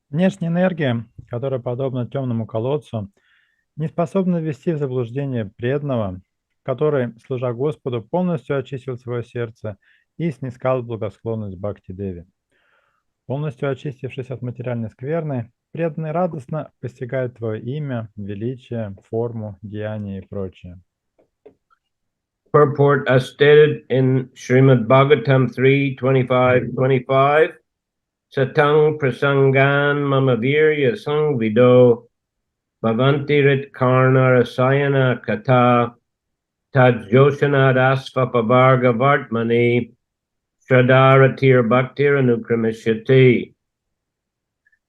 Внешняя энергия, которая подобна темному колодцу, не способна ввести в заблуждение преданного, который, служа Господу, полностью очистил свое сердце и снискал благосклонность Бхакти-деве. Полностью очистившись от материальной скверны, преданный радостно постигает Твое имя, величие, форму, деяния и прочее. Purport as stated in Srimad Bhagavatam 3:25-25. Satang prasangan mamavirya sangvido bhavanti rit karna rasayana kata tajjoshanadasva pavarga vartmani shradharatir bhaktir anukramishati.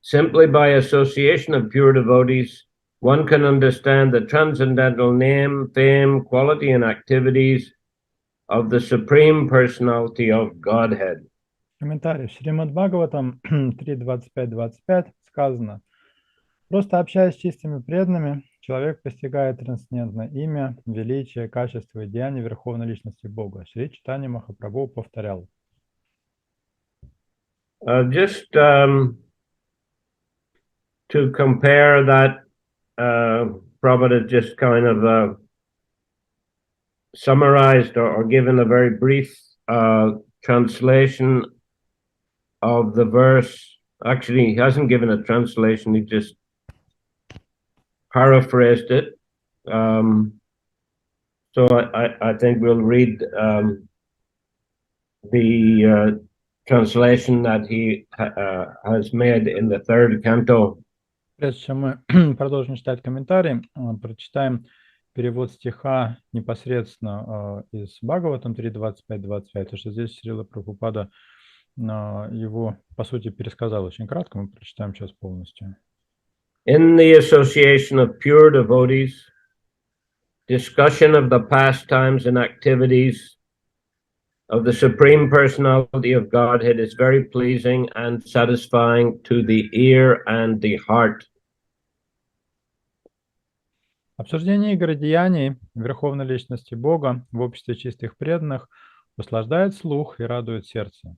Simply by association of pure devotees, one can understand the transcendental name, fame, quality, and activities of the Supreme Personality of Godhead. Комментарий. В Шримад Бхагаватам 3.25-25 сказано: «Просто общаясь с чистыми преданными, человек постигает трансцендентное имя, величие, качество и деяния Верховной Личности Бога». Шри Чайтанья Махапрабху повторял. Just to compare that, Prabhupada just kind of summarized or given a very brief translation of the verse. Actually, he hasn't given a translation, he just paraphrased it. So I think we'll read the translation that he has made in the third canto. Прежде чем мы продолжим читать комментарий, прочитаем перевод стиха непосредственно из Бхагаватам 3.25-25, потому что здесь Шрила Прабхупада его, по сути, пересказал очень кратко, мы прочитаем сейчас полностью. In the association of pure devotees, discussion of the pastimes and activities of the Supreme Personality of Godhead is very pleasing and satisfying to the ear and the heart. Обсуждение игр и деяний Верховной Личности Бога в обществе чистых преданных услаждает слух и радует сердце.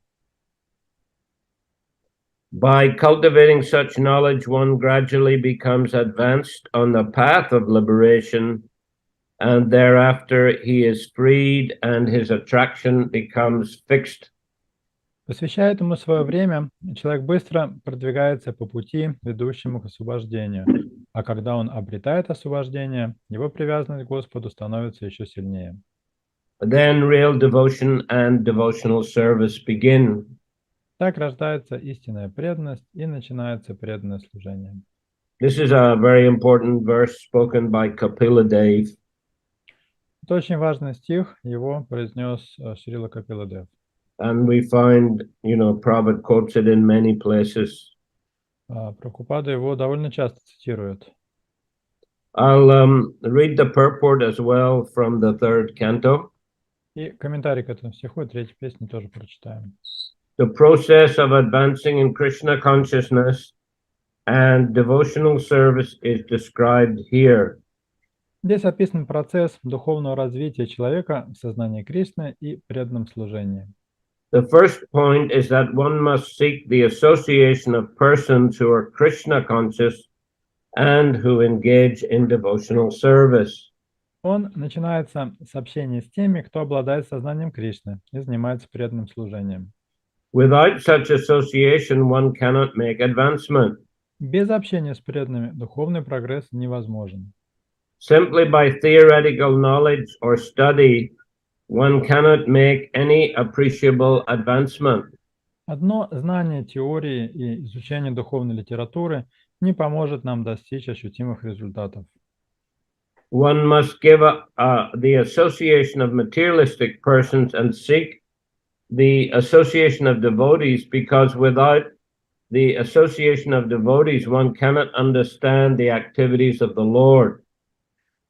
By cultivating such knowledge, one gradually becomes advanced on the path of liberation, and thereafter he is freed and his attraction becomes fixed. Посвящая этому свое время, человек быстро продвигается по пути, ведущему к освобождению. А когда он обретает освобождение, его привязанность к Господу становится еще сильнее. Then real devotion and devotional service begin. Так рождается истинная преданность и начинается преданное служение. This is a very important verse spoken by Kapila Dev. Это очень важный стих, его произнес Шрила Капиладев. And we find, Prabhupada quotes it in many places. Прабхупада его довольно часто цитирует. I'll read the purport as well from the third canto. И комментарий к этому стиху, третьей песни тоже прочитаем. The process of advancing in Krishna consciousness and devotional service is described here. Здесь описан процесс духовного развития человека в сознании Кришны и преданном служении. The first point is that one must seek the association of persons who are Krishna conscious and who engage in devotional service. Он начинается с общения с теми, кто обладает сознанием Кришны и занимается преданным служением. Without such association, one cannot make advancement. Без общения с преданными духовный прогресс невозможен. Simply by theoretical knowledge or study, one cannot make any appreciable advancement. Одно знание теории и изучение духовной литературы не поможет нам достичь ощутимых результатов. One must give up the association of materialistic persons and seek the association of devotees, because without the association of devotees, one cannot understand the activities of the Lord.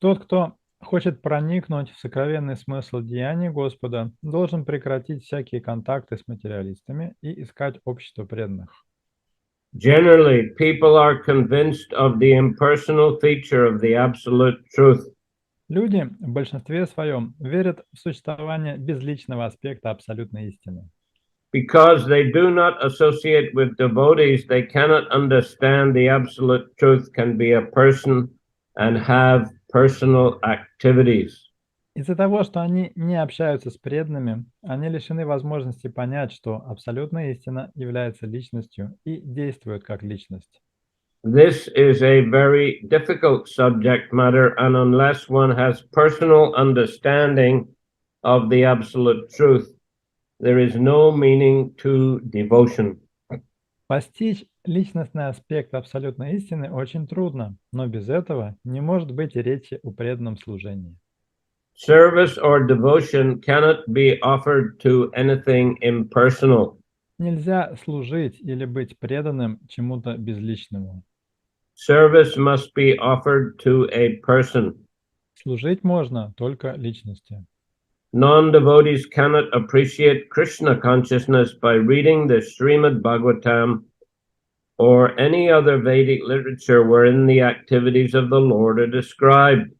Тот, кто хочет проникнуть в сокровенный смысл деяний Господа, должен прекратить всякие контакты с материалистами и искать общество преданных. Generally, people are convinced of the impersonal feature of the absolute truth. Люди в большинстве своем верят в существование безличного аспекта абсолютной истины. because they do not associate with devotees, they cannot understand the absolute truth can be a person and have personal activities. Из-за того, что они не общаются с преданными, они лишены возможности понять, что абсолютная истина является личностью и действует как личность. This is a very difficult subject matter, and unless one has personal understanding of the absolute truth, there is no meaning to devotion. Постичь личностный аспект абсолютной истины очень трудно, но без этого не может быть и речи о преданном служении. Service or devotion cannot be offered to anything impersonal. Нельзя служить или быть преданным чему-то безличному. Service must be offered to a person. Служить можно только личности. Non-devotees cannot appreciate Krishna consciousness by reading the Srimad Bhagavatam or any other Vedic literature wherein the activities of the Lord are described.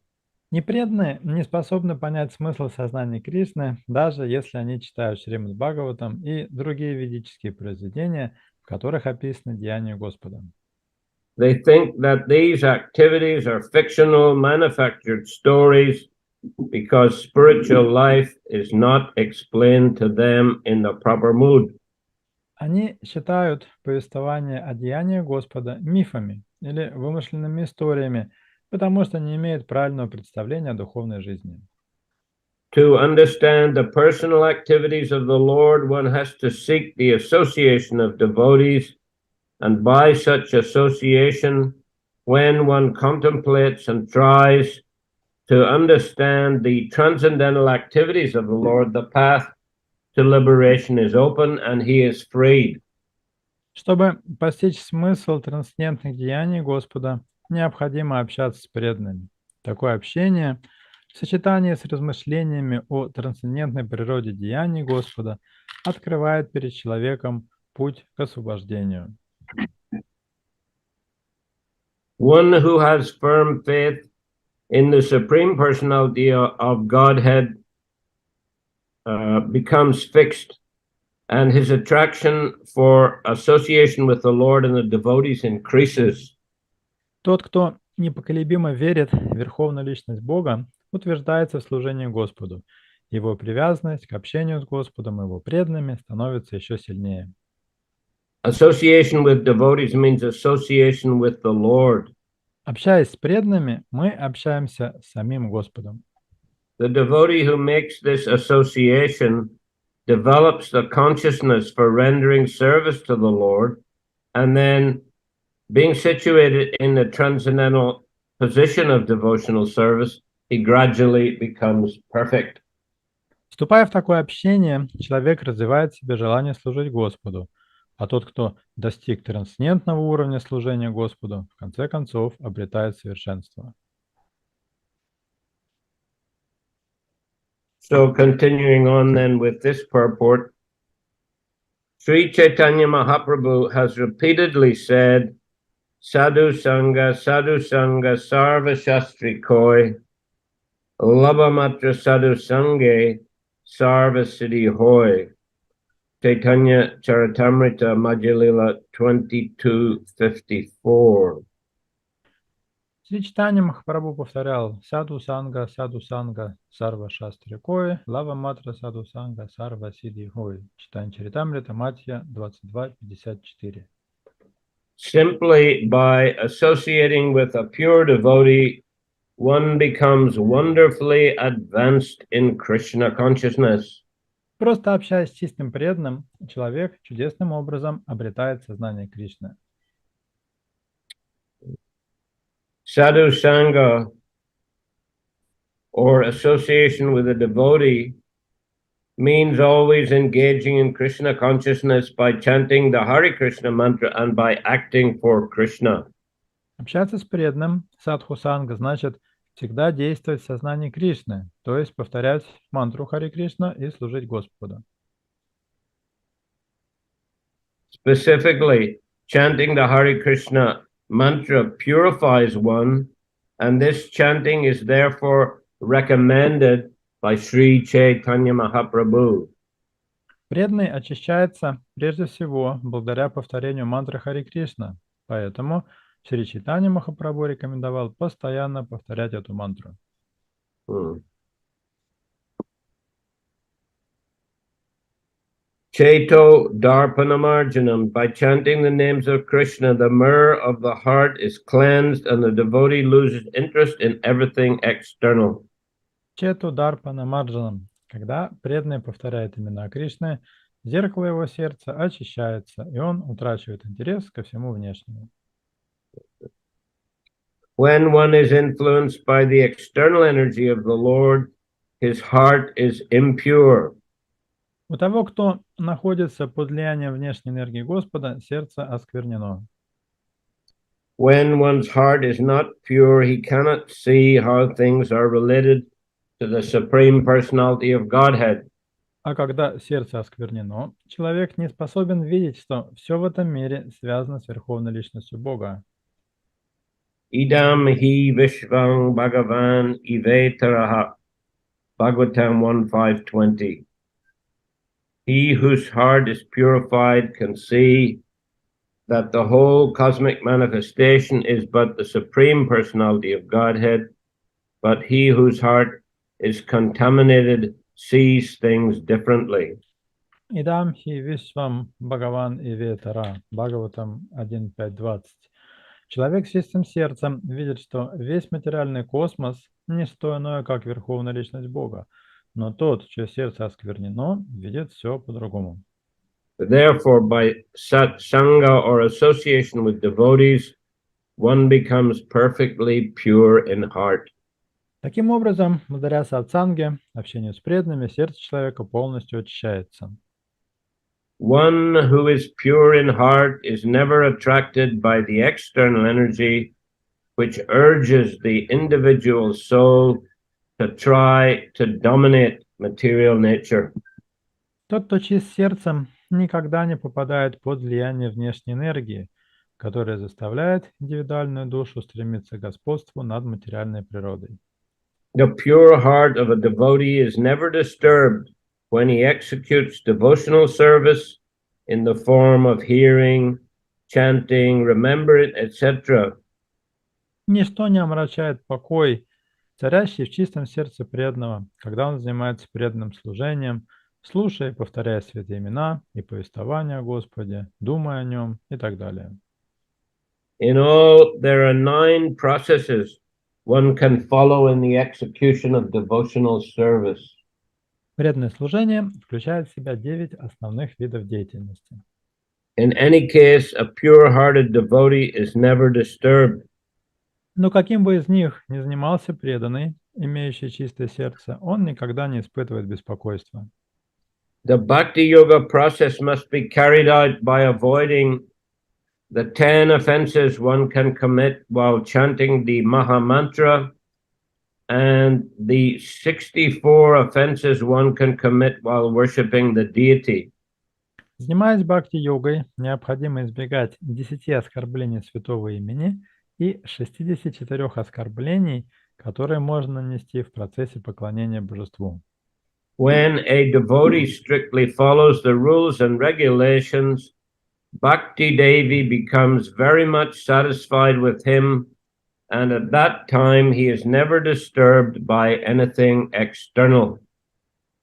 Непреданные не способны понять смысл сознания Кришны, даже если они читают Шримад Бхагаватам и другие ведические произведения, в которых описаны деяния Господа. They think that these activities are fictional, manufactured stories because spiritual life is not explained to them in the proper mood. Они считают повествование о деяниях Господа мифами или вымышленными историями, потому что не имеют правильного представления о духовной жизни. To understand the personal activities of the Lord, one has to seek the association of devotees, and by such association, when one contemplates and tries to understand the transcendental activities of the Lord, the path to liberation is open and he is freed. Чтобы постичь смысл трансцендентных деяний Господа, необходимо общаться с преданными. Такое общение в сочетании с размышлениями о трансцендентной природе деяний Господа открывает перед человеком путь к освобождению. One who has firm faith in the Supreme Personality of Godhead becomes fixed, and his attraction for association with the Lord and the devotees increases. Тот, кто непоколебимо верит в Верховную Личность Бога, утверждается в служении Господу. Его привязанность к общению с Господом и его преданными становится еще сильнее. Association with devotees means association with the Lord. Общаясь с преданными, мы общаемся с самим Господом. The devotee who makes this association develops the consciousness for rendering service to the Lord, and then being situated in the transcendental position of devotional service, he gradually becomes perfect. Вступая в такое общение, человек развивает в себе желание служить Господу, а тот, кто достиг трансцендентного уровня служения Господу, в конце концов обретает совершенство. So continuing on then with this purport, Sri Chaitanya Mahaprabhu has repeatedly said, Sadhu Sangha, Sarva Shastri Koi, Labamatra Sadhu Sange, Sarva Siddhi Hoy. Chaitanya Charitamrita Madhya-lila 22:54. Шри Чайтанья Махапрабху повторял Саду Санга, Сарва Шастри Кой, Лава Матра Саду Санга, Сарва Сидhi Хой. Читание Чаритамрита Матхья 22:54. Simply by associating with a pure devotee, one becomes wonderfully advanced in Krishna consciousness. Просто общаясь с чистым преданным, человек чудесным образом обретает сознание Кришны. Sadhu Sangha, or association with a devotee, means always engaging in Krishna consciousness by chanting the Hare Krishna mantra and by acting for Krishna. Общаться с преданным, садху санга, значит всегда действовать в сознании Кришны, то есть повторять мантру Харе Кришна и служить Господу. Specifically, chanting the Hare Krishna mantra purifies one, and this chanting is therefore recommended by Sri Chaitanya Mahaprabhu. Преданный очищается прежде всего благодаря повторению мантры Харе Кришна, поэтому Шри Чайтанья Махапрабху рекомендовал постоянно повторять эту мантру. Cheto Darpanamarjanam. By chanting the names of Krishna, the mirror of the heart is cleansed and the devotee loses interest in everything external. Чету Дарпана Марджанам. Когда преданный повторяет имена Кришны, зеркало его сердца очищается, и он утрачивает интерес ко всему внешнему. When one is influenced by the external energy of the Lord, his heart is impure. У того, кто находится под влиянием внешней энергии Господа, сердце осквернено. When one's heart is not pure, he cannot see how things are related to the Supreme Personality of Godhead. А когда сердце осквернено, человек не способен видеть, что все в этом мире связано с Верховной Личностью Бога. Idam hi vishvang bhagavan ivetaraha. Bhagavatam 1.5.20. He whose heart is purified can see that the whole cosmic manifestation is but the Supreme Personality of Godhead, but he whose heart is contaminated sees things differently. Идам хи вишвам Бхагаван и ветара. Бхагаватам 1.5.20. Человек с чистым сердцем видит, что весь материальный космос – не что иное, как Верховная Личность Бога. Но тот, чье сердце осквернено, видит все по-другому. Therefore, by satsanga or association with devotees, one becomes perfectly pure in heart. Таким образом, благодаря сатсанге, общению с преданными, сердце человека полностью очищается. One who is pure in heart is never attracted by the external energy, which urges the individual soul to try to dominate material nature. Тот, кто чист сердцем, никогда не попадает под влияние внешней энергии, которая заставляет индивидуальную душу стремиться к господству над материальной природой. The pure heart of a devotee is never disturbed when he executes devotional service in the form of hearing, chanting, remembering, etc. Ничто не омрачает покой, царящий в чистом сердце преданного, когда он занимается преданным служением, слушая и повторяя святые имена и повествования о Господе, думая о нем и так далее. In all, there are 9 processes one can follow in the execution of devotional service. Преданное служение включает в себя 9 основных видов деятельности. In any case, a pure-hearted devotee is never disturbed. Но каким бы из них ни занимался преданный, имеющий чистое сердце, он никогда не испытывает беспокойства. The bhakti yoga process must be carried out by avoiding the 10 offenses one can commit while chanting the Maha Mantra and the 64 offenses one can commit while worshipping the deity. Занимаясь бхакти-йогой, необходимо избегать 10 оскорблений святого имени и 64 оскорблений, которые можно нанести в процессе поклонения божеству. When a devotee strictly follows the rules and regulations, Bhakti Devi becomes very much satisfied with him, and at that time he is never disturbed by anything external.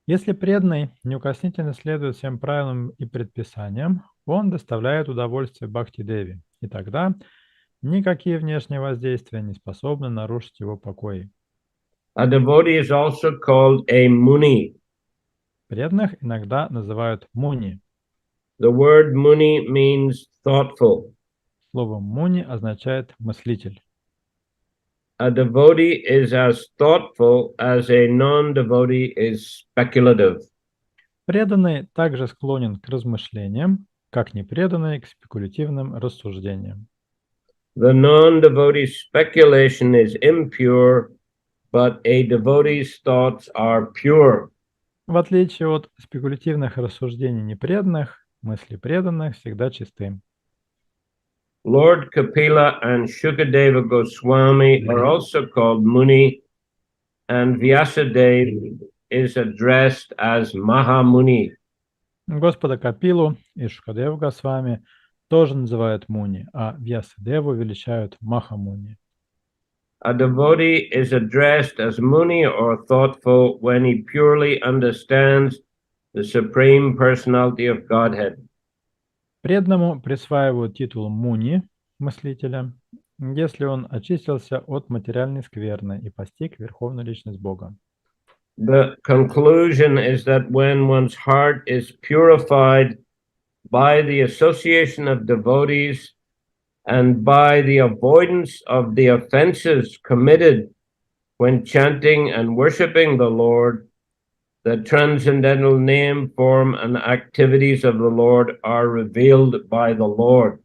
Если преданный неукоснительно следует всем правилам и предписаниям, он доставляет удовольствие Бхакти-Деви, и тогда никакие внешние воздействия не способны нарушить его покой. A devotee is also called a muni. Преданных иногда называют муни. The word muni means thoughtful. Слово муни означает мыслитель. A devotee is as thoughtful as a non-devotee is speculative. Преданный также склонен к размышлениям, как непреданный к спекулятивным рассуждениям. The non-devotee's speculation is impure, but a devotee's thoughts are pure. В отличие от спекулятивных рассуждений непреданных, мысли преданных всегда чисты. Lord Kapila and Shukadeva Goswami are also called Muni, and Vyasadeva is addressed as Mahamuni. Господа Капилу и Шукадеву Госвами тоже называют Муни, а Вьясадеву величают Махамуни. A devotee is addressed as Muni or thoughtful when he purely understands the Supreme Personality of Godhead. Преданному присваивают титул Муни, мыслителя, если он очистился от материальной скверны и постиг Верховную Личность Бога. The conclusion is that when one's heart is purified by the association of devotees and by the avoidance of the offenses committed when chanting and worshipping the Lord, the transcendental name, form, and activities of the Lord are revealed by the Lord.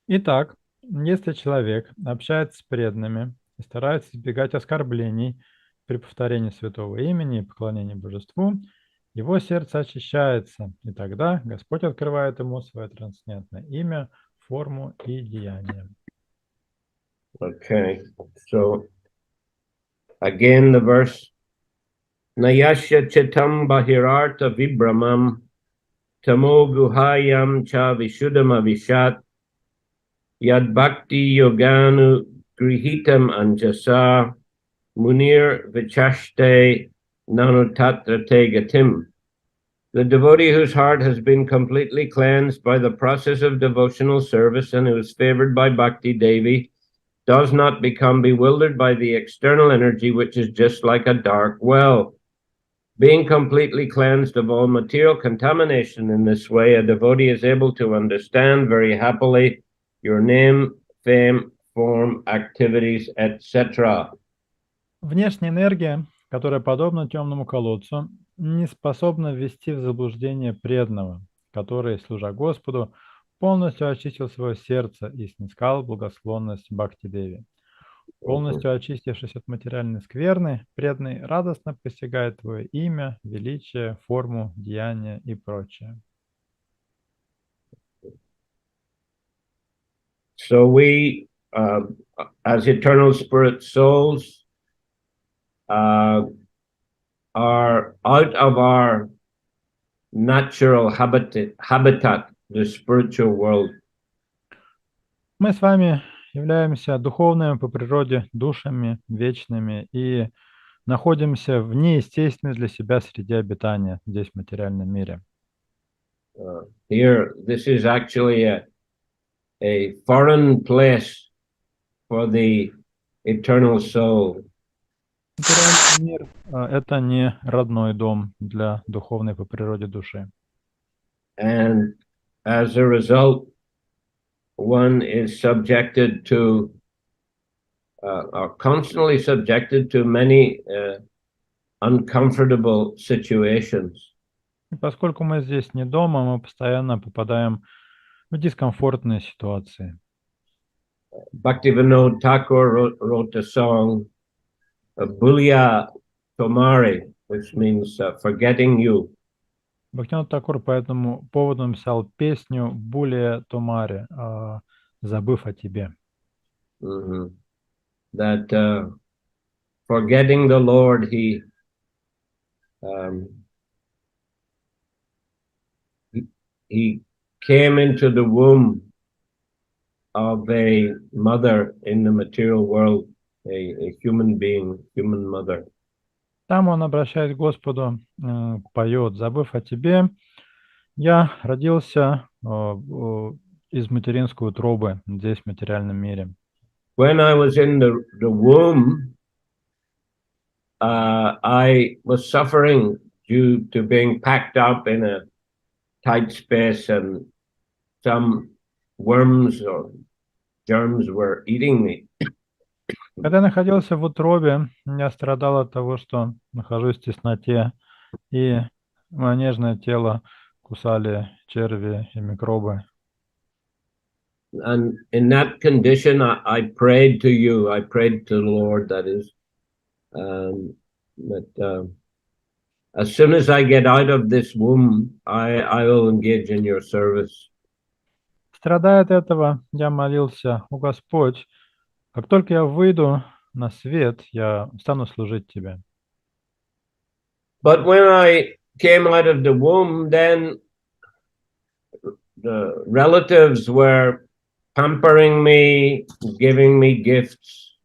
Итак, если человек общается с преданными и старается избегать оскорблений при повторении святого имени и поклонении божеству, его сердце очищается, и тогда Господь открывает ему свое трансцендентное имя, форму и деяние. Okay, so again the verse, Nayasya chitam bahirarta vibramam tamo guhayam cha vishuddham avishat yad bhakti yoganu grihitam anjasa munir vichashte nanutatrate gatim. The devotee whose heart has been completely cleansed by the process of devotional service and who is favored by Bhakti Devi does not become bewildered by the external energy, which is just like a dark well. Being completely cleansed of all material contamination in this way, a devotee is able to understand very happily your name, fame, form, activities, etc. Внешняя энергия, которая подобна темному колодцу, не способна ввести в заблуждение преданного, который, служа Господу, полностью очистил свое сердце и снискал благосклонность Бхакти-Деви. Полностью очистившись от материальной скверны, преданный радостно постигает твое имя, величие, форму, деяние и прочее. So we, as eternal spirit souls, are out of our natural habitat, the spiritual world. Мы с вами являемся духовными по природе душами вечными и находимся в неестественной для себя среде обитания здесь, в материальном мире. Here, this is actually a foreign place for the eternal soul. Материальный мир это не родной дом для духовной по природе души. And as a result, one is subjected to, or constantly subjected to many uncomfortable situations. И поскольку мы здесь не дома, мы постоянно попадаем в дискомфортные ситуации. Bhaktivinoda Thakur wrote a song, Bulya Tomari, which means forgetting you. Бхактивинода Такур по этому поводу написал песню «Булия Томари», «Забыв о тебе». That forgetting the Lord, he came into the womb of a mother in the material world, a human being, human mother. Там он, обращаясь к Господу, поет: «Забыв о тебе, я родился из материнской утробы здесь, в материальном мире». When I was in the womb, I was suffering due to being packed up in a tight space, and some worms or germs were eating me. Когда я находился в утробе, я страдал от того, что нахожусь в тесноте, и мое нежное тело кусали черви и микробы. And in that condition, I prayed to you. I prayed to the Lord, that is, that as soon as I get out of this womb, I will engage in your service. Страдая от этого, я молился: «О Господь, как только я выйду на свет, я стану служить Тебе». But when I came out of the womb, then the relatives were pampering me, giving me gifts,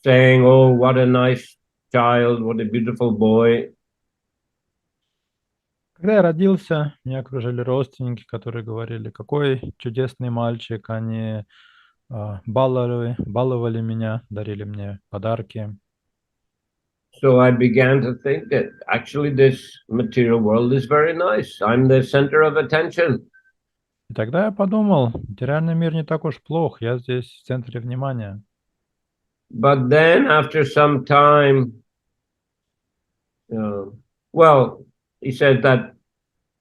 saying, "Oh, what a nice child, what a beautiful boy." Когда я родился, меня окружили родственники, которые говорили, какой чудесный мальчик, они баловали меня, дарили мне подарки. So I began to think that actually this material world is very nice. I'm the center of attention. И тогда я подумал, материальный мир не так уж плох, я здесь в центре внимания. But then after some time, well, he said that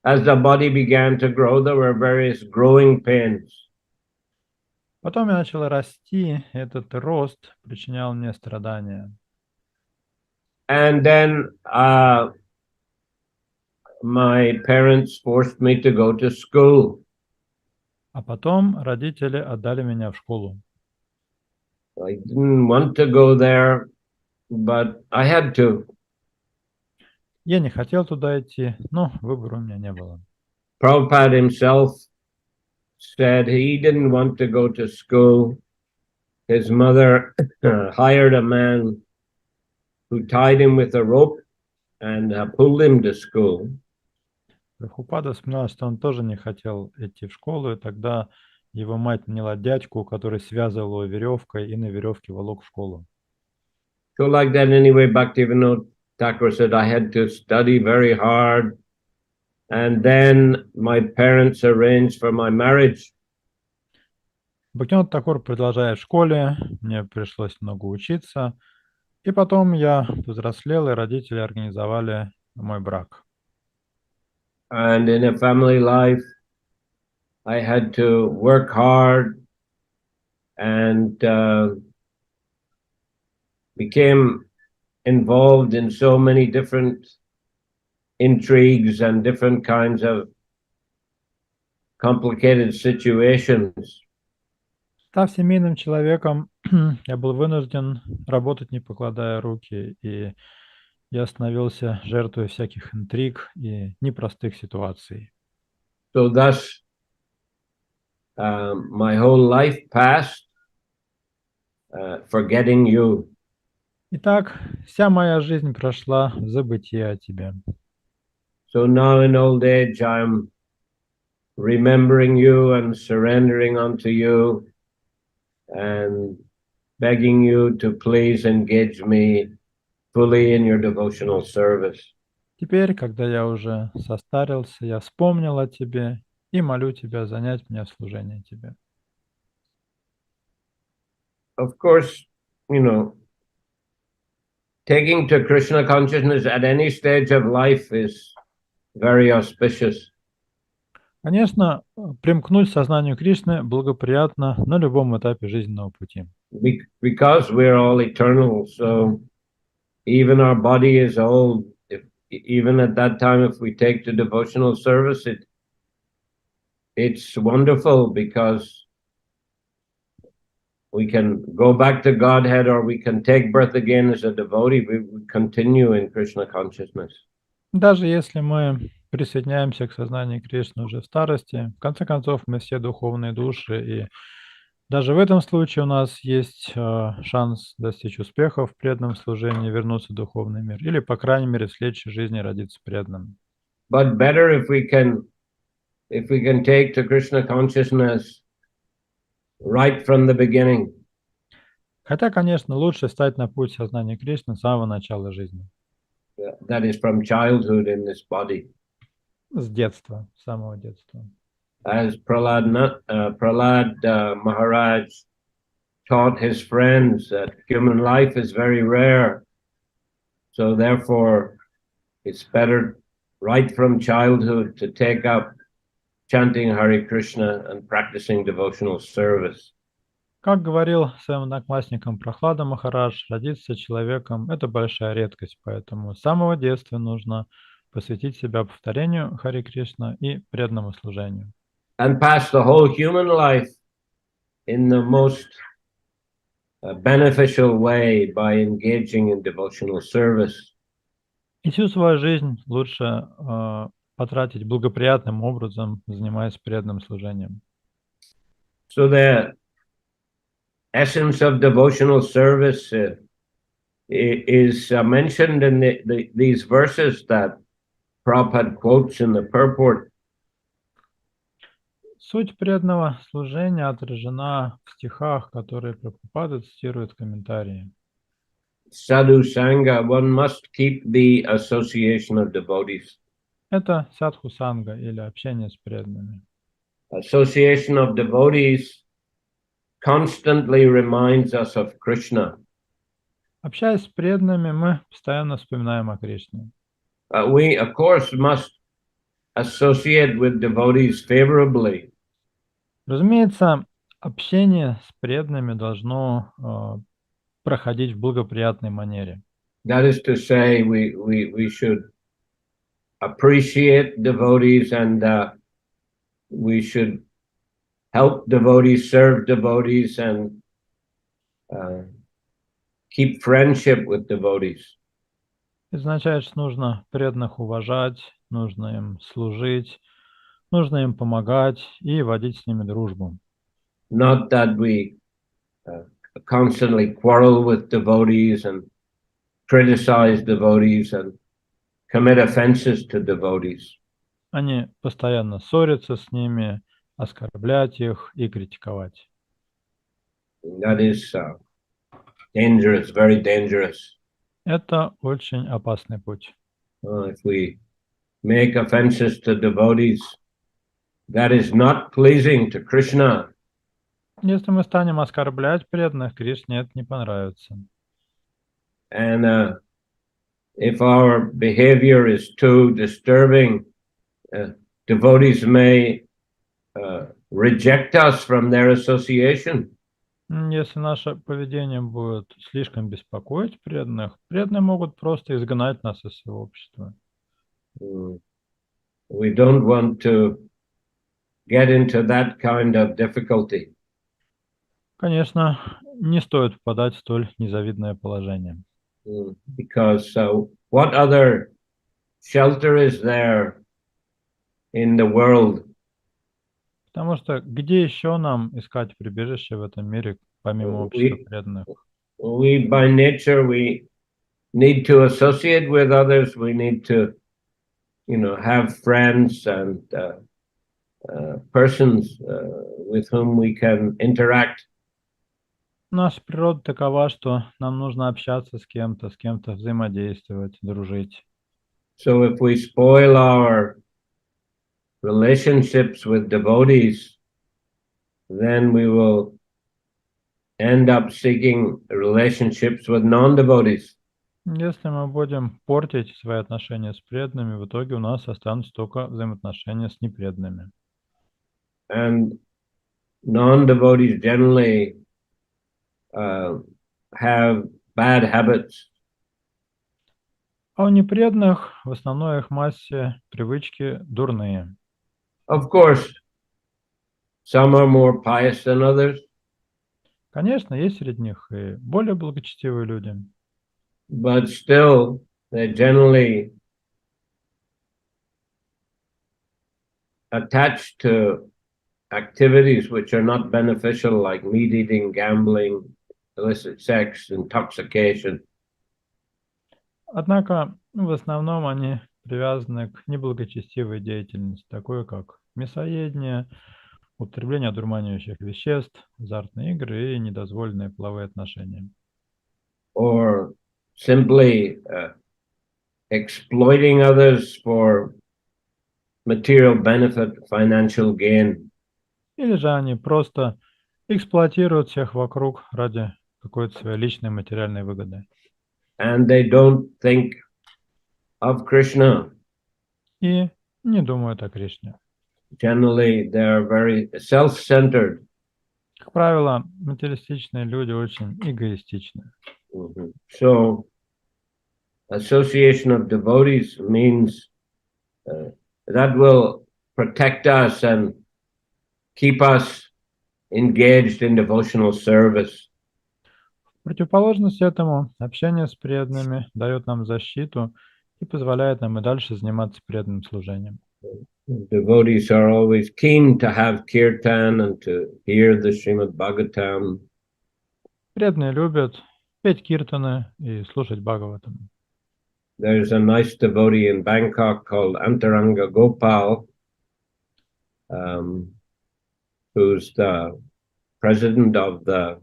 as the body began to grow, there were various growing pains. Потом я начал расти, и этот рост причинял мне страдания. And then my parents forced me to go to school. А потом родители отдали меня в школу. I didn't want to go there, but I had to. Я не хотел туда идти, но выбора у меня не было. Prabhupada himself said he didn't want to go to school. His mother hired a man who tied him with a rope and pulled him to school. Прабхупада вспоминал, что он тоже не хотел идти в школу, и тогда его мать наняла дядьку, который связывал его веревкой и на веревке волок в школу. So like that anyway, Bhaktivinoda Thakur said, I had to study very hard. And then my parents arranged for my marriage. Бхактивинода Тхакур продолжает в школе, мне пришлось много учиться, и потом я повзрослел, и родители организовали мой брак. And in a family life, I had to work hard and became involved in so many different intrigues and different kinds of complicated situations. Став семейным человеком, я был вынужден работать, не покладая руки, и я становился жертвой всяких интриг и непростых ситуаций. So thus, my whole life passed forgetting you. Итак, вся моя жизнь прошла в забытии о тебе. So now in old age, I'm remembering you and surrendering unto you and begging you to please engage me fully in your devotional service. Теперь, когда я уже состарился, я вспомнил о тебе и молю тебя занять меня в служении тебе. Of course, you know, taking to Krishna consciousness at any stage of life is very auspicious. Конечно, примкнуть к сознанию Кришны благоприятно на любом этапе жизненного пути. Because we're all eternal, so even our body is old. Even at that time, if we take to devotional service, it's wonderful because we can go back to Godhead or we can take birth again as a devotee. We continue in Krishna consciousness. Даже если мы присоединяемся к сознанию Кришны уже в старости, в конце концов мы все духовные души, и даже в этом случае у нас есть шанс достичь успеха в преданном служении, вернуться в духовный мир, или, по крайней мере, в следующей жизни родиться преданным. But better if we can take to Krishna consciousness right from the beginning. Хотя, конечно, лучше стать на путь сознания Кришны с самого начала жизни. That is from childhood in this body. С детства, с самого детства. As Prahlad Maharaj taught his friends that human life is very rare. So therefore, it's better right from childhood to take up chanting Hare Krishna and practicing devotional service. Как говорил своим одноклассникам Прохлада Махарадж, родиться человеком – это большая редкость, поэтому с самого детства нужно посвятить себя повторению Харе Кришна и преданному служению. And pass the whole human life in the most beneficial way by engaging in devotional service. И всю свою жизнь лучше потратить благоприятным образом, занимаясь преданным служением. So the essence of devotional service is mentioned in these verses that Prabhupada quotes in the purport. Суть преданного служения отражена в стихах, которые Прабхупада цитирует в комментарии. Sadhu Sangha, one must keep the association of devotees. Это садху санга или общение с преданными. Association of devotees constantly reminds us of Krishna. Общаясь с преданными, мы постоянно вспоминаем о Кришне. We, of course, must associate with devotees favorably. Разумеется, общение с преданными должно проходить в благоприятной манере. That is to say, we should appreciate devotees and we should help devotees, serve devotees, and keep friendship with devotees. Это означает, что нужно преданных уважать, нужно им служить, нужно им помогать и водить с ними дружбу. Not that we constantly quarrel with devotees and criticize devotees and commit offenses to devotees. Они постоянно ссорятся с ними, оскорблять их и критиковать. That is dangerous, very dangerous. Это очень опасный путь. If we make offenses to devotees, that is not pleasing to Krishna. Если мы станем оскорблять преданных, Кришне это не понравится. And if our behavior is too disturbing, devotees may reject us from their association. Если наше поведение будет слишком беспокоить преданных, преданные могут просто изгнать нас из своего общества. We don't want to get into that kind of difficulty. Конечно, не стоит впадать в столь незавидное положение. Because what other shelter is there in the world? Потому что где еще нам искать прибежище в этом мире, помимо общества преданных? We by nature, we need to associate with others. We need to, have friends and persons with whom we can interact. Наша природа такова, что нам нужно общаться с кем-то взаимодействовать, дружить. So if we spoil our relationships with devotees, then we will end up seeking relationships with non-devotees. Если мы будем портить свои отношения с преданными, в итоге у нас останутся только взаимоотношения с непреданными. And non-devotees generally have bad habits. А у непреданных в основной их массе привычки дурные. Of course, some are more pious than others. Конечно, есть среди них и более благочестивые люди. But still, they generally attached to activities which are not beneficial, like meat eating, gambling, illicit sex, intoxication. Однако в основном они привязаны к неблагочестивой деятельности, такой как мясоедение, употребление одурманивающих веществ, азартные игры и недозволенные половые отношения. Or simply exploiting others for material benefit, financial gain. Или же они просто эксплуатируют всех вокруг ради какой-то своей личной материальной выгоды. And they don't think of Krishna. И не думают о Кришне. Generally, they are very self-centered. Как правило, материалистичные люди очень эгоистичны. So, association of devotees means that will protect us and keep us engaged in devotional service. В противоположность этому, общение с преданными дает нам защиту и позволяет нам и дальше заниматься преданным служением. Devotees are always keen to have kirtan and to hear the Srimad Bhagavatam. Преданные любят петь киртаны и слушать Бхагаватам. There's a nice devotee in Bangkok called Antaranga Gopal, who's the president of the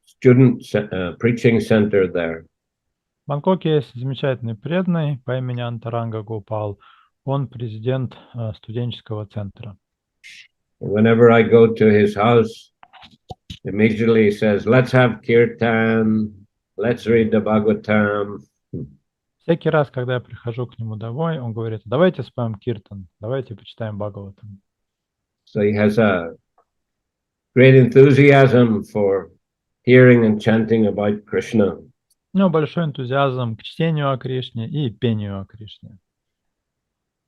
student preaching center there. В Бангкоке есть замечательный преданный по имени Антаранга Гопал. Он президент студенческого центра. Whenever I go to his house, immediately he says, "Let's have kirtan, let's read the Bhagavatam." Всякий раз, когда я прихожу к нему домой, он говорит: давайте споем киртан, давайте почитаем Бхагаватам. So he has a great enthusiasm for hearing and chanting about Krishna. У него большой энтузиазм к чтению о Кришне и пению о Кришне.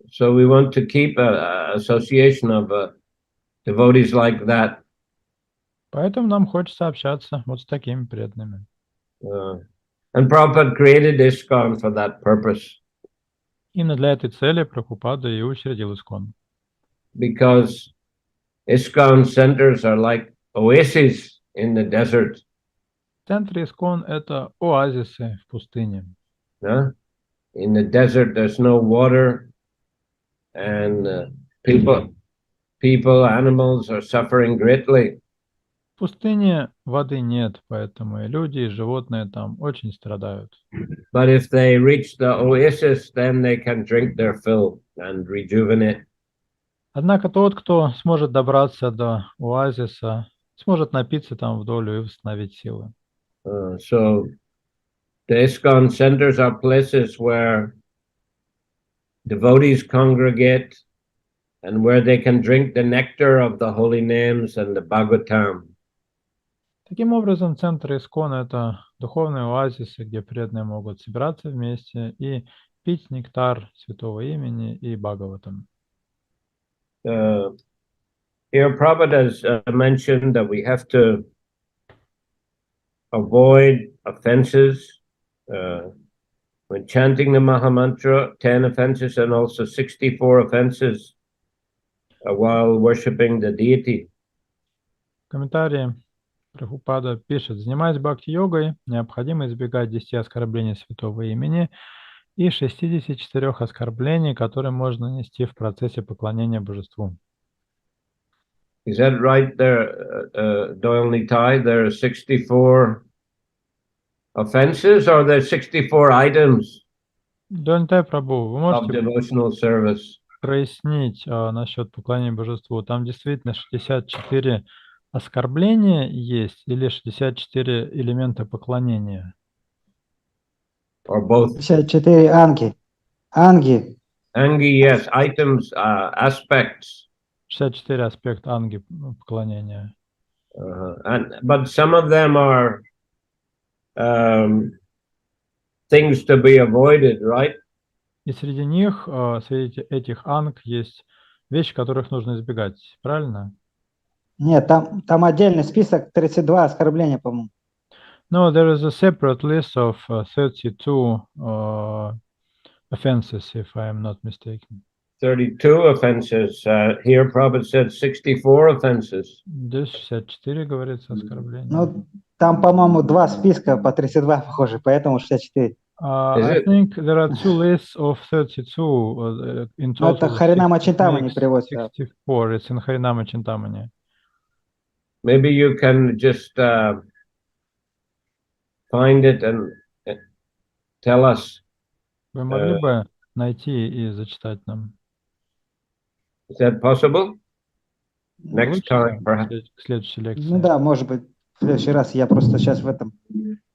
So we want to keep an association of devotees like that. Поэтому нам хочется общаться вот с такими преданными. And Prabhupada created ISKCON for that purpose. Именно для этой цели Прабхупада и учредил ISKCON. Because ISKCON centers are like oases in the desert. В центре ISKCON это оазисы в пустыне. In the desert there's no water, and people, animals are suffering greatly. В пустыне воды нет, поэтому и люди, и животные там очень страдают. But if they reach the oasis, then they can drink their fill and rejuvenate. Однако тот, кто сможет добраться до оазиса, сможет напиться там вдоль и восстановить силы. So the ISKCON centers are places where devotees congregate and where they can drink the nectar of the holy names and the Bhagavatam. Таким образом, центр ISKCON — это духовные оазисы, где преданные могут собираться вместе и пить нектар святого имени и Бхагаватам. Here Prabhupada has mentioned that we have to avoid offenses when chanting the Mahamantra, 10 offenses and also 64 offenses while worshipping the deity. В комментарии Прабхупада пишет: занимаясь бхакти-йогой, необходимо избегать 10 оскорблений святого имени и 64 оскорблений, которые можно нанести в процессе поклонения божеству. Is that right there, Doyle Nitai? There are 64 offenses, or there are 64 items Донтай Прабху, вы of можете devotional service? прояснить насчет поклонения божеству? Там действительно 64 оскорбления есть или 64 элемента поклонения? Or both? 54 анги. Анги. Angi, yes, items, aspects. 64 аспекта анги поклонения. But some of them are things to be avoided, right? И среди них, среди этих анг, есть вещи, которых нужно избегать, правильно? Нет, там отдельный список 32 оскорбления, по-моему. No, there is a separate list of 32 offenses, if I am not mistaken. 32 offenses. Here Prabhupada said 64 offenses. Здесь 64 говорится оскорбление. Ну, там, по-моему, два списка по 32 похожи, поэтому 64. I think there are two lists of 32 in Ну, это total. Харинама Чинтамани переводится. 64, it's in Харинама Чинтамани. Maybe you can just find it and tell us. Вы могли бы найти и зачитать нам? Is that possible? Next time, perhaps. К следующей лекции. Ну да, может быть, в следующий раз. Я просто сейчас в этом...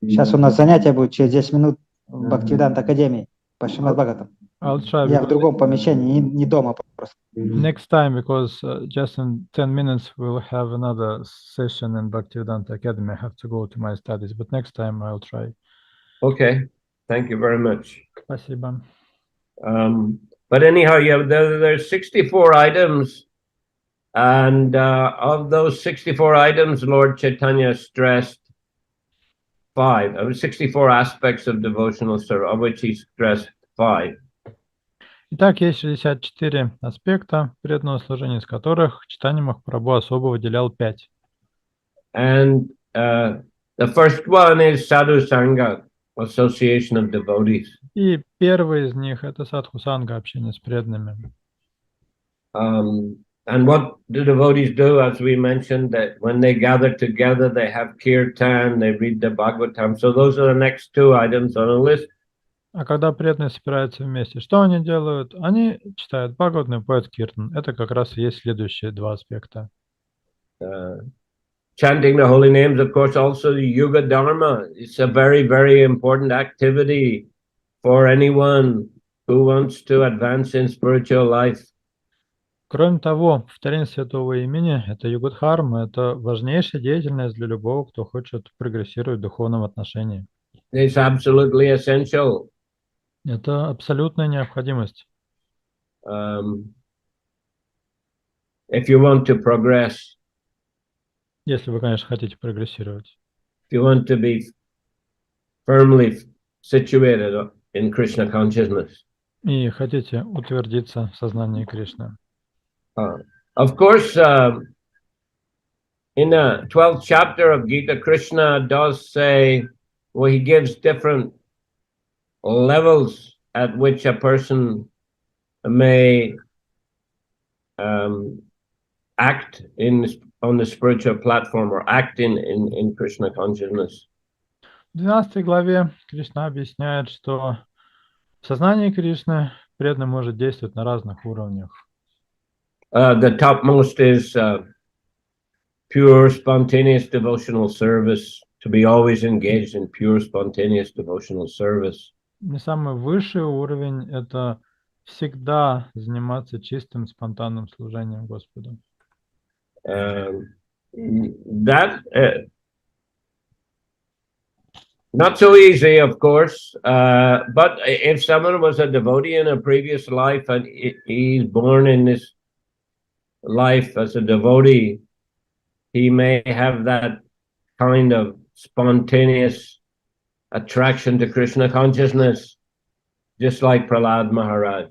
Сейчас у нас занятие будет через 10 минут в Бхактиведанта Академии по Шримад Бхагаватам. I'll try. Я в другом помещении, не дома просто. Next time, because just in 10 minutes we'll have another session in Bhaktivedanta Academy. I have to go to my studies, but next time I'll try. Okay, thank you very much. Спасибо. But anyhow, yeah, there's 64 items, and of those 64 items, Lord Chaitanya stressed 64 aspects of devotional service, of which he stressed 5. Итак, есть 64 аспекта преданного служения, из которых читание Махапрабху особо выделял 5. And the first one is sadhu sangha, association of devotees. И первый из них – это садху-санга, общение с преданными. And what the devotees do, as we mentioned, that when they gather together, they have kirtan, they read the Bhagavatam. So those are the next two items on the list. А когда преданные собираются вместе, что они делают? Они читают Бхагаватам и поют киртан. Это как раз и есть следующие два аспекта. Chanting the holy names, of course, also the Yuga Dharma. It's a very, very important activity for anyone who wants to advance in spiritual life. Кроме того, повторение святого имени – это югадхарма, это важнейшая деятельность для любого, кто хочет прогрессировать в духовном отношении. It's absolutely essential. Это абсолютная необходимость. If you want to progress, если вы, конечно, хотите прогрессировать. If you want to be firmly situated in Krishna consciousness. И хотите утвердиться в сознании Кришны. Of course, in the 12th chapter of Gita, Krishna does say, well, he gives different levels at which a person may act on the spiritual platform or act in Krishna consciousness. В 12 главе Кришна объясняет, что в сознании Кришны преданный может действовать на разных уровнях. The topmost is pure, spontaneous devotional service, to be always engaged in pure, spontaneous devotional service. И самый высший уровень – это всегда заниматься чистым, спонтанным служением Господу. Not so easy, of course, but if someone was a devotee in a previous life and he's born in this life as a devotee, he may have that kind of spontaneous attraction to Krishna consciousness, just like Prahlad Maharaj.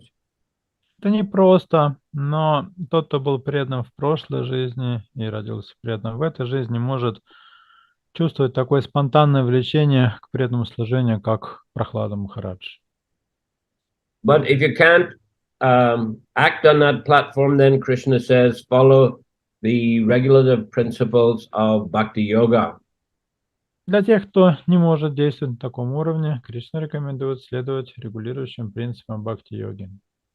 Это непросто, но тот, кто был предан в прошлой жизни и родился преданным в этой жизни, может чувствовать такое спонтанное влечение к преданному служению, как Прахлада Махарадж. But if you can't act on that platform, then Krishna says, follow the regulative principles of Bhakti Yoga. Для тех, кто не может действовать на таком уровне, Кришна рекомендует следовать регулирующим принципам бхакти-йоги.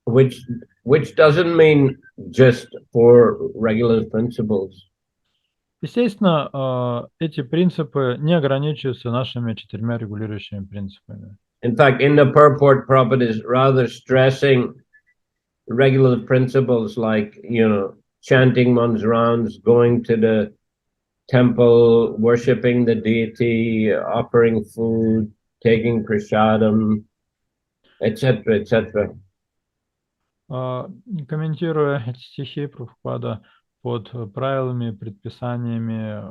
Which doesn't mean just for regulative principles. Естественно, эти принципы не ограничиваются нашими 4 регулирующими принципами. In fact, in the purport, Prabhupada is rather stressing regulative principles like, chanting one's rounds, going to the temple, worshipping the deity, offering food, taking prasadam, etc., etc. Комментируя эти стихи, Прабхупада под правилами, предписаниями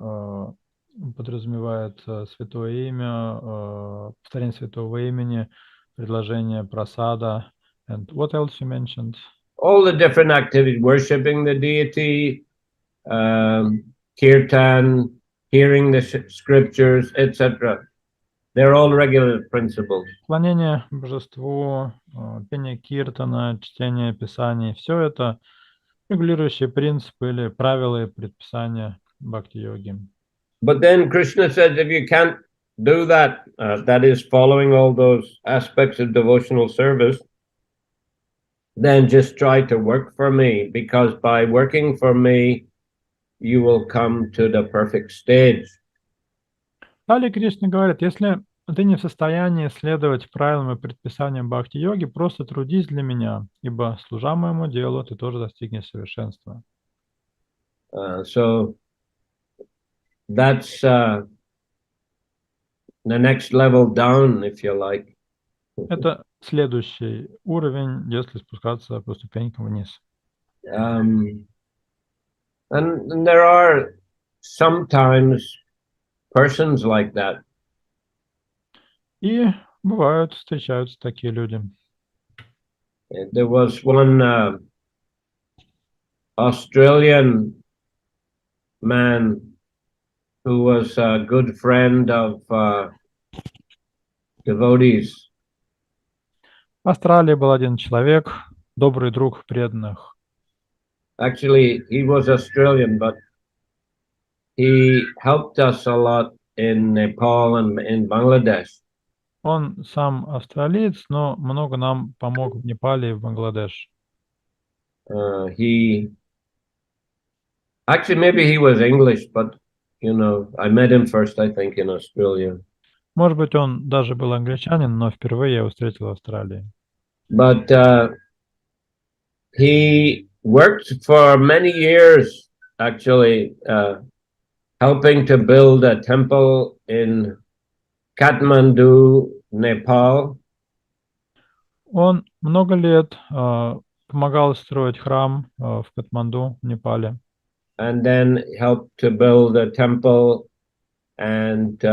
подразумевает святое имя, повторение святого имени, предложение прасада. And what else you mentioned? All the different activities, worshipping the deity, kirtan, hearing the scriptures, etc. They're all regular principles. Поклонение божеству, пение киртана, чтение писаний, все это регулирующие принципы или правила и предписания бхакти-йоги. But then Krishna says, if you can't do that, that is following all those aspects of devotional service, then just try to work for me, because by working for me, you will come to the perfect stage. Далее Кришна говорит, если ты не в состоянии следовать правилам и предписаниям бхакти-йоги, просто трудись для меня, ибо, служа моему делу, ты тоже достигнешь совершенства. So that's the next level down, if you like. Это следующий уровень, если спускаться по ступенькам вниз. And there are sometimes persons like that. И бывают, встречаются такие люди. There was one Australian man who was a good friend of devotees. В Австралии был один человек, добрый друг преданных. Actually, he was Australian, but he helped us a lot in Nepal and in Bangladesh. Он сам австралиец, но много нам помог в Непале и в Бангладеш. Maybe he was English, but I met him first, I think, in Australia. Может быть, он даже был англичанин, но впервые я его встретил в Австралии. But he worked for many years, actually, helping to build a temple in Kathmandu, Nepal. Он много лет помогал строить храм в Катманду, в Непале. And then helped to build a temple and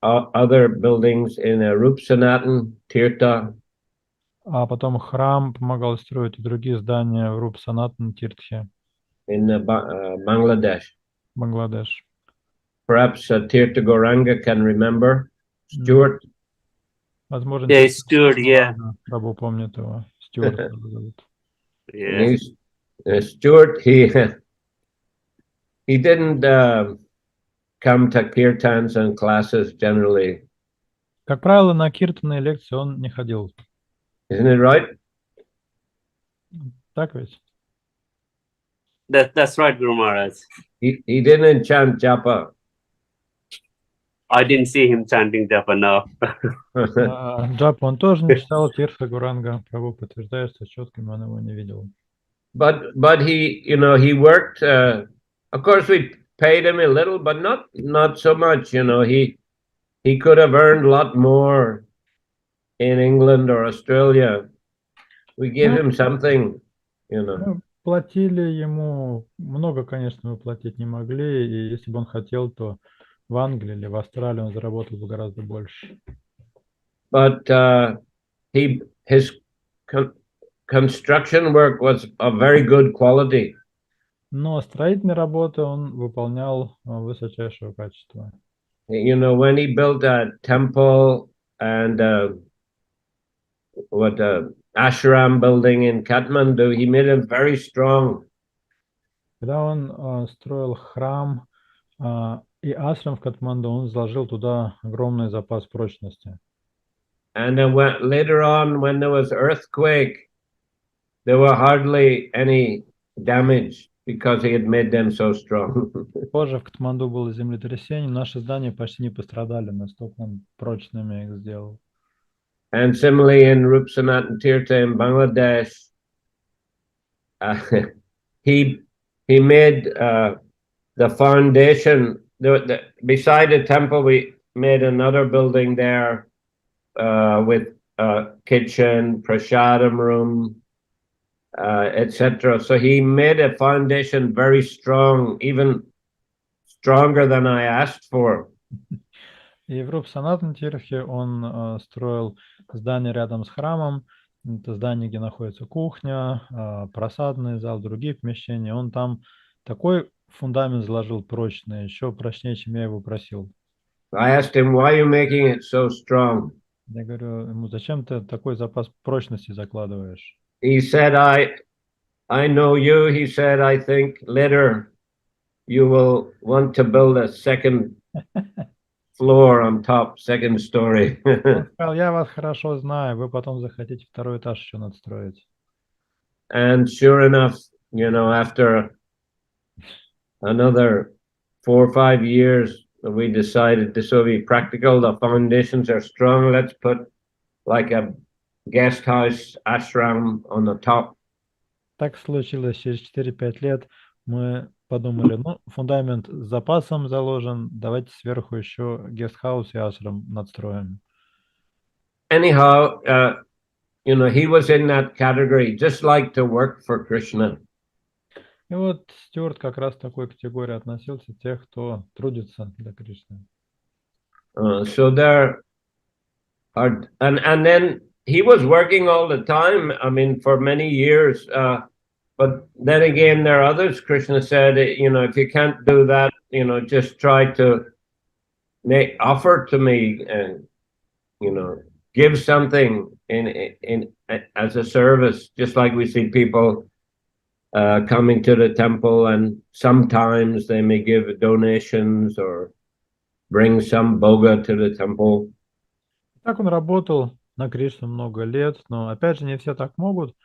other buildings in Rupsanatan, Tirtha. А потом храм помогал строить и другие здания в Рупсанатан, Тиртхе, in Bangladesh. Бангладеш. Perhaps Tirtha Gauranga can remember. Stuart. Возможно, Yeah, Stuart, yeah. Прабху помнит его. Стюарт его зовут. Yeah. Stuart, he didn't come to kirtans and classes generally. Как правило, на киртаны и лекции он не ходил. Isn't it right? Так ведь? That's right, Guru Maharaj. He didn't chant japa. I didn't see him chanting japa, no. Джапу он тоже не читал, Тиртха Гуранга. Прабху подтверждает, что четким он его не видел. But he, he worked. Of course, we paid him a little, but not so much. He could have earned a lot more in England or Australia. We give him something, Платили ему много, конечно, мы платить не могли, и если бы он хотел, то в Англии или в Австралии он заработал бы гораздо больше. But his construction work was of very good quality. Но строительные работы он выполнял высочайшего качества. When he built a temple and ashram building in Kathmandu, he made it very strong. Когда он строил храм и ашрам в Катманду, он заложил туда огромный запас прочности. And then later on, when there was earthquake, there were hardly any damage because he had made them so strong. Позже в Катманду было землетрясение, наши здания почти не пострадали, настолько он прочными их сделал. And similarly in Rupsanatan Tirtha in Bangladesh, he made the foundation. Beside the temple, we made another building there with kitchen, prasadam room, etc. So he made a foundation very strong, even stronger than I asked for. И в Рупсанатан Тиртхе он строил здание рядом с храмом, это здание, где находится кухня, просадный зал, другие помещения. Он там такой фундамент заложил прочный, еще прочнее, чем я его просил. I asked him, why are you making it so strong? Я говорю ему, зачем ты такой запас прочности закладываешь? He said, I know you. He said, I think later you will want to build a second floor on top, second story. Он сказал, я вас хорошо знаю, вы потом захотите второй этаж еще надстроить. And sure enough, after another 4 or 5 years, we decided this will be practical. The foundations are strong. Let's put like a guest house ashram on the top. Так случилось через 4-5 лет. Мы подумали, фундамент с запасом заложен, давайте сверху еще гестхаус и ашрам надстроим. Anyhow, he was in that category, just like to work for Krishna. И вот Стюарт как раз в такой категории относился, тех, кто трудится для Кришны. So there are, and then he was working all the time, I mean, for many years. But then again, there are others, Krishna said, you know, if you can't do that, you know, just try to offer to me and, you know, give something in as a service, just like we see people coming to the temple, and sometimes they may give donations or bring some bhoga to the temple. Так он работал на Кришну много лет, но опять же не все так могут,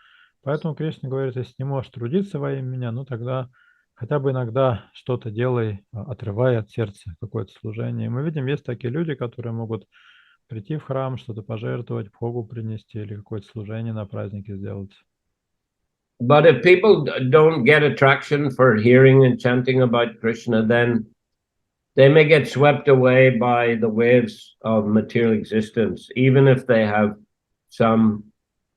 поэтому Кришна говорит, если не можешь трудиться во имя меня, ну тогда хотя бы иногда что-то делай, отрывая от сердца какое-то служение. И мы видим, есть такие люди, которые могут прийти в храм, что-то пожертвовать, бхогу принести или какое-то служение на празднике сделать. But if people don't get attraction for hearing and chanting about Krishna, then they may get swept away by the waves of material existence, even if they have some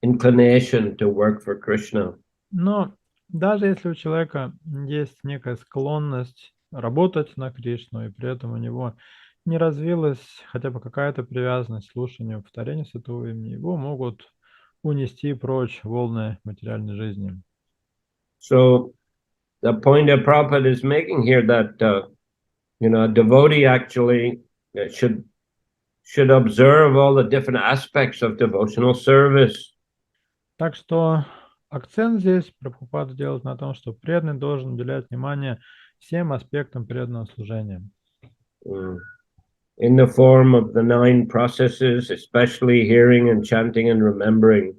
inclination to work for Krishna. Но даже если у человека есть некая склонность работать на Кришну, и при этом у него не развилась хотя бы какая-то привязанность к слушанию, повторению святого имени, его могут унести прочь волны материальной жизни. So the point that Prabhupada is making here that you know, a devotee actually should observe all the different aspects of devotional service. Так что акцент здесь Прабхупада делает на том, что преданный должен уделять внимание всем аспектам преданного служения. In the form of the 9 processes, especially hearing and chanting and remembering.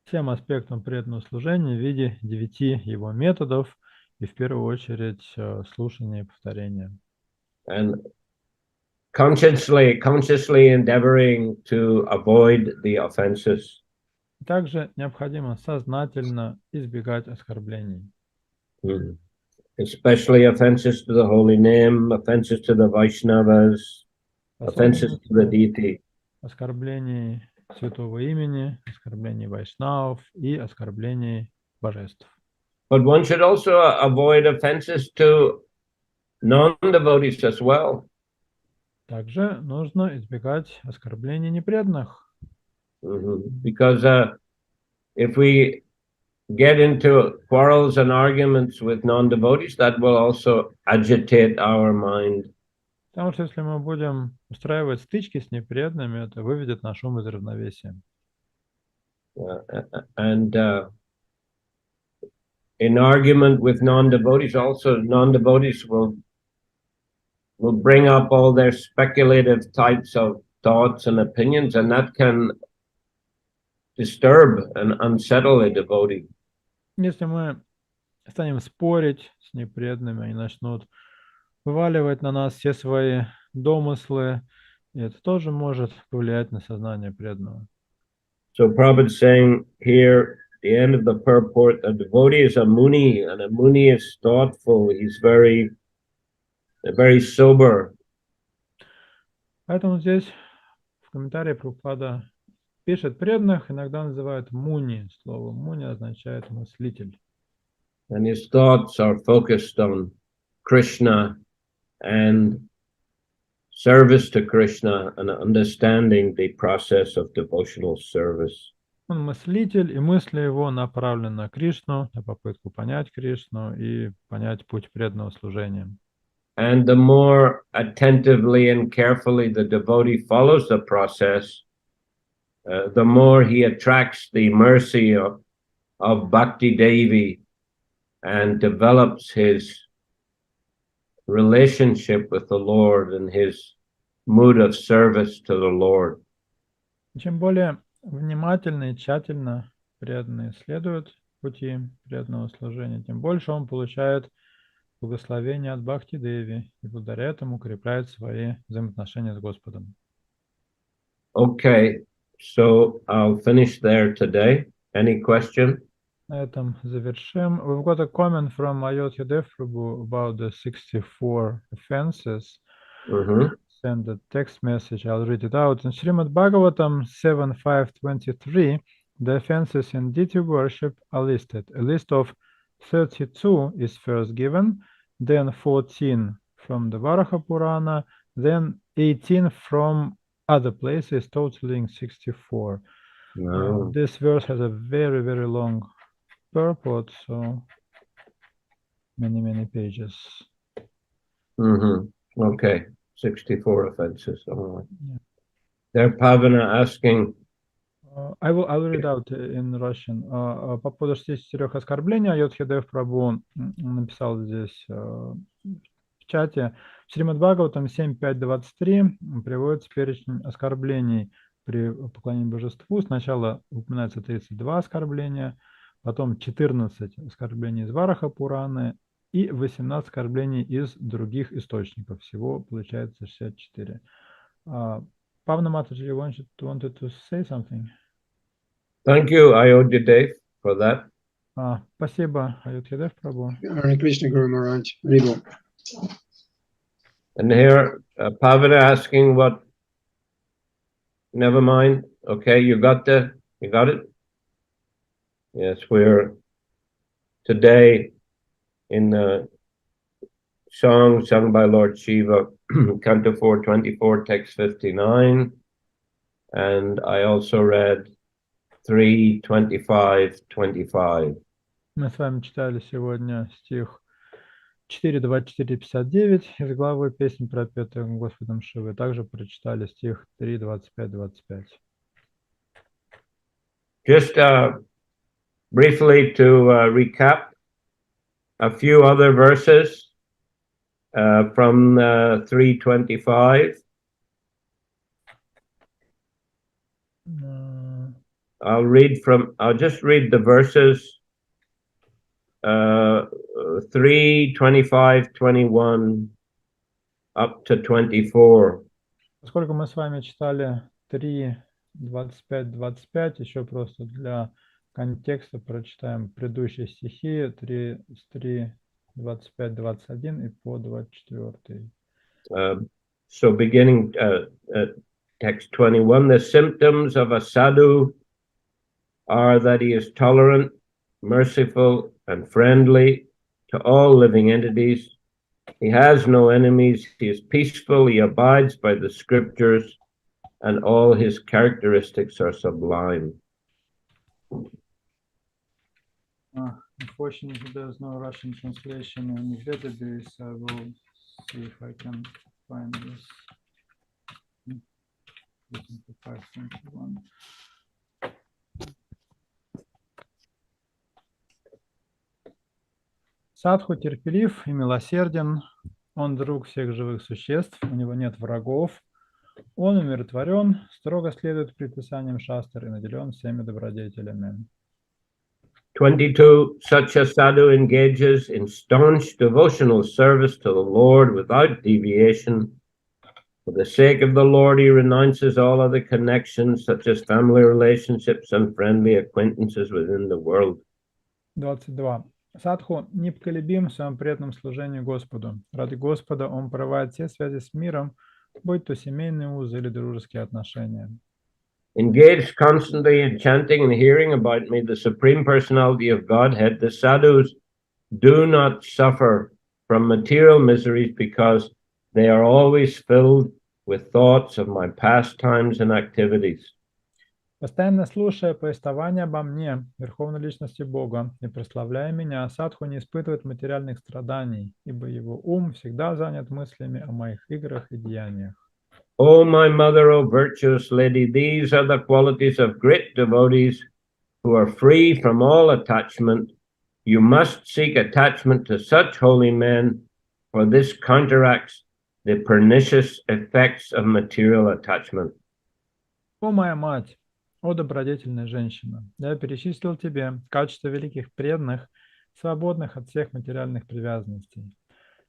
Всем аспектам преданного служения в виде 9 его методов, и в первую очередь слушание и повторение. And consciously endeavoring to avoid the offenses. Также необходимо сознательно избегать оскорблений. Especially offenses to the holy name, offenses to the Vaishnavas, offenses to the deity. Оскорблений святого имени, оскорблений вайшнавов и оскорблений божеств. But one should also avoid offenses to non-devotees as well. Также нужно избегать оскорблений непреданных. Because if we get into quarrels and arguments with non-devotees, that will also agitate our mind. Потому что если мы будем устраивать стычки с непреданными, это выведет наш ум из равновесия. And in argument with non-devotees, also non-devotees will bring up all their speculative types of thoughts and opinions, and that can disturb and unsettle a devotee. Если мы станем спорить с непреданными, они начнут вываливать на нас все свои домыслы, и это тоже может повлиять на сознание преданного. So Prabhupada is saying here, the end of the purport, a devotee is a muni, and a muni is thoughtful. He's very sober. Поэтому здесь в комментарии Прабхупада пишет преданных, иногда называют муни. Слово муни означает мыслитель. And his thoughts are focused on Krishna and service to Krishna and understanding the process of devotional service. Он мыслитель, и мысли его направлены на Кришну, на попытку понять Кришну и понять путь преданного служения. And the more attentively and carefully the devotee follows the process, the more he attracts the mercy of Bhakti Devi and develops his relationship with the Lord and his mood of service to the Lord. Чем более внимательно и тщательно преданный следует пути преданного служения, тем больше он получает благословение от Бхакти Деви и благодаря этому укрепляет свои взаимоотношения с Господом. Okay, so I'll finish there today. Any question? На этом завершим. We've got a comment from Ayodhya Dev Prabhu about the 64 offenses. Send a text message. I'll read it out. In Srimad Bhagavatam 7.5.23, the offenses in deity worship are listed. A list of 32 is first given, then 14 from the Varaha Purana, then 18 from other places, totaling 64. No. This verse has a very, very long purport, so many pages. Okay, 64 offenses. Oh. Yeah. They're Pavana asking. I will read out in Russian. По поводу 64 оскорблений Айодхидев Прабху написал здесь в чате. В Шримад Бхагаватам 7.5.23 приводится перечень оскорблений при поклонении божеству. Сначала упоминается 32 оскорбления, потом 14 оскорблений из Вараха Пураны и 18 оскорблений из других источников. Всего получается 64. Pavna Mataji, you wanted to say something? Thank you, Ayodhya for that. Спасибо, Ayodhya Prabhu. Hare Krishna Guru Maharaj. Haribol. And here, Pavana asking what? Never mind. Okay, you got it? Yes, we're today in the song sung by Lord Shiva, Canto 424, text 59. And I also read 3:25:25. Мы с вами читали сегодня стих 4.24.59 из главы «Песнь, пропетая Господом Шивой». Также прочитали стих 3.25.25. Just briefly to recap a few other verses from 3:25. I'll just read the verses 3:25:21 up to 24. Поскольку мы с вами читали 3.25.25, еще просто для контекста прочитаем предыдущие стихи 3.25.21 и по 24. So beginning text 21, the symptoms of a sadhu are that he is tolerant, merciful, and friendly to all living entities. He has no enemies, he is peaceful, he abides by the scriptures, and all his characteristics are sublime. Unfortunately, there's no Russian translation in the database. I will see if I can find this. Садху терпелив и милосерден, он друг всех живых существ, у него нет врагов, он умиротворен, строго следует предписаниям шастр и наделен всеми добродетелями. 22, such a sadhu engages in staunch devotional service to the Lord without deviation. For the sake of the Lord, he renounces all other connections, such as family relationships and friendly acquaintances within the world. 22. Садху непоколебим в своем преданном служении Господу. Ради Господа он порывает все связи с миром, будь то семейные узы или дружеские отношения. Engaged constantly in chanting and hearing about me, the Supreme Personality of Godhead, the sadhus do not suffer from material miseries because they are always filled with thoughts of my pastimes and activities. Постоянно слушая повествование обо мне, Верховной Личности Бога, и прославляя меня, садху не испытывает материальных страданий, ибо его ум всегда занят мыслями о моих играх и деяниях. O my mother, O virtuous lady, these are the qualities of great devotees who are free from all attachment. You must seek attachment to such holy men, for this counteracts the pernicious effects of material attachment. О моя мать, о добродетельная женщина, я перечислил тебе качества великих преданных, свободных от всех материальных привязанностей.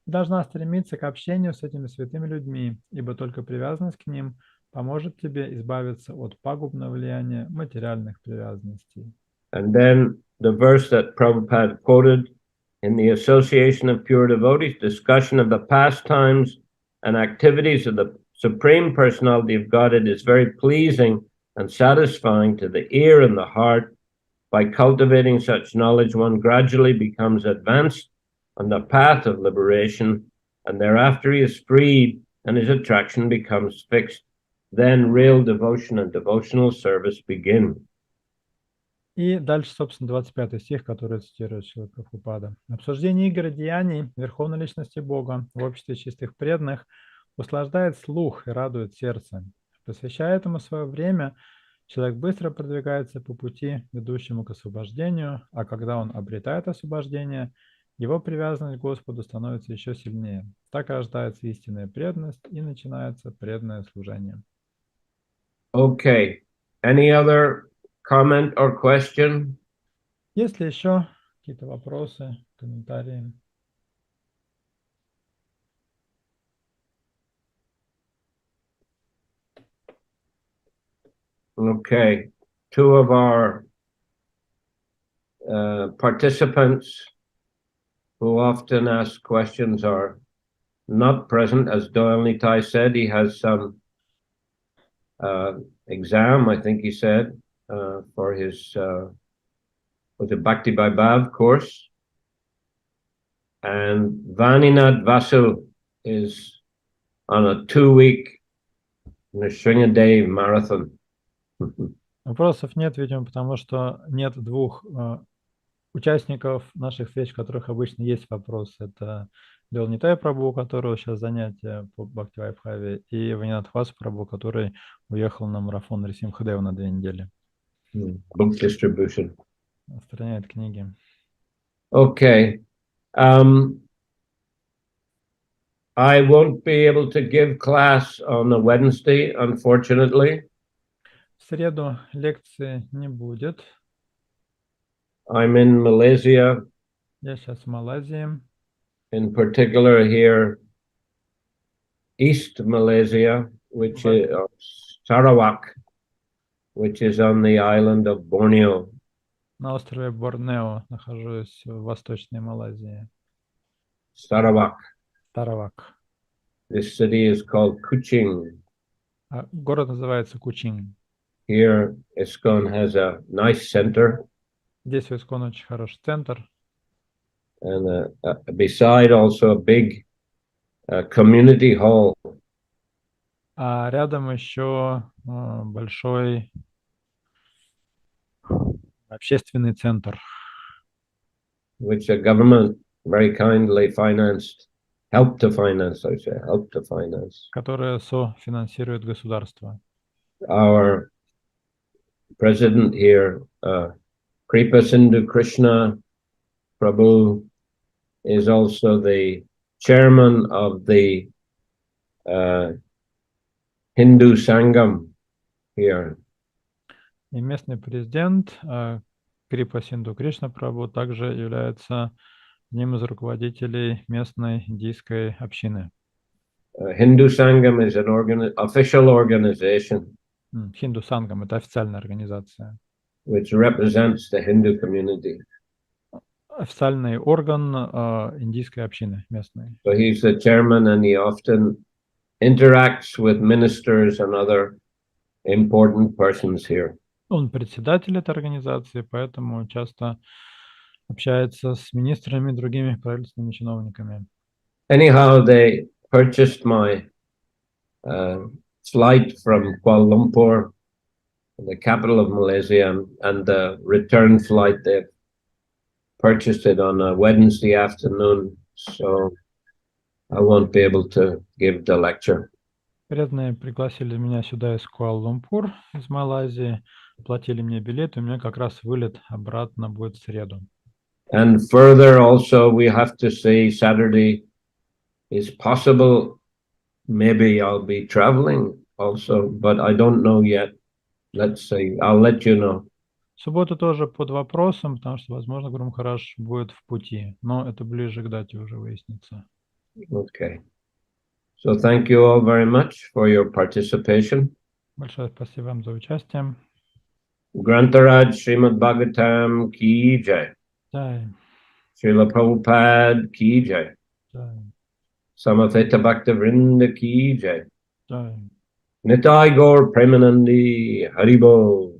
Ты должна стремиться к общению с этими святыми людьми, ибо только привязанность к ним поможет тебе избавиться от пагубного влияния материальных привязанностей. And then the verse that Prabhupada quoted in the Association of Pure Devotees, discussion of the pastimes and activities of the Supreme Personality of Godhead is very pleasing and satisfying to the ear and the heart. By cultivating such knowledge, one gradually becomes advanced on the path of liberation, and thereafter he is freed and his attraction becomes fixed. Then real devotion and devotional service begin. И дальше, собственно, 25 стих, который цитирует Шрила Прабхупада. Обсуждение игр и деяний Верховной Личности Бога в обществе чистых преданных услаждает слух и радует сердце. Посвящая этому свое время, человек быстро продвигается по пути, ведущему к освобождению, а когда он обретает освобождение, его привязанность к Господу становится еще сильнее. Так рождается истинная преданность и начинается преданное служение. Okay. Any other comment or question? Есть ли еще какие-то вопросы, комментарии? Okay. Two of our participants who often ask questions are not present. As Doyle Nitai said, he has some exam, I think he said, for his was it Bhakti Vaibhav course. And Vaninad Vasu is on a 2-week Nrsimha-day marathon. Вопросов нет, видимо, потому что нет двух участников наших встреч, у которых обычно есть вопросы. Это Нитай Прабху, у которого сейчас занятия по Бхакти Вайбхаве, и Ванинат Васу Прабху, который уехал на марафон Нрисимха-дева на 2 недели. Book distribution. Распространяет книги. Okay. I won't be able to give class on a Wednesday, unfortunately. В среду лекции не будет. I'm in Malaysia, Я сейчас в Малайзии. in particular here, East Malaysia, which is Sarawak, which is on the island of Borneo. На острове Борнео нахожусь в Восточной Малайзии. Sarawak. Таравак. This city is called Kuching. Город называется Кучин. Here, ISKCON has a nice center. Здесь у ИСККОН очень хороший центр. And beside also a big community hall. А рядом еще большой общественный центр. Which the government very kindly helped to finance, Которое софинансирует государство. Our president here, Kripa Sindhu Krishna Prabhu, is also the chairman of the Hindu Sangam here. И местный президент Крипа Синду Кришна Прабху также является одним из руководителей местной индийской общины. Hindu Sangam is an official organization. Хинду Сангам — это официальная организация. Which represents the Hindu community. Официальный орган индийской общины местной. So he's the chairman and he often interacts with ministers and other important persons here. Он председатель этой организации, поэтому часто общается с министрами и другими правительственными чиновниками. Anyhow, they purchased my flight from Kuala Lumpur, the capital of Malaysia, and the return flight, they purchased it on a Wednesday afternoon, so I won't be able to give the lecture. Преданные пригласили меня сюда из Куала-Лумпур, из Малайзии, платили мне билет, и у меня как раз вылет обратно будет в среду. And further also, we have to say Saturday is possible. Maybe I'll be traveling also, but I don't know yet. Let's say, I'll let you know. Суббота тоже под вопросом, потому что, возможно, Гурмахараш будет в пути, но это ближе к дате уже выяснится. Okay. So thank you all very much for your participation. Большое спасибо вам за участие. Grantaraj Srimad Bhagavatam ki jai. Jai. Srila Prabhupada ki jai. Jai. Samaveta Bhakta Vrinda ki jai. Jai. Nitai Gaur Premanandi Haribo.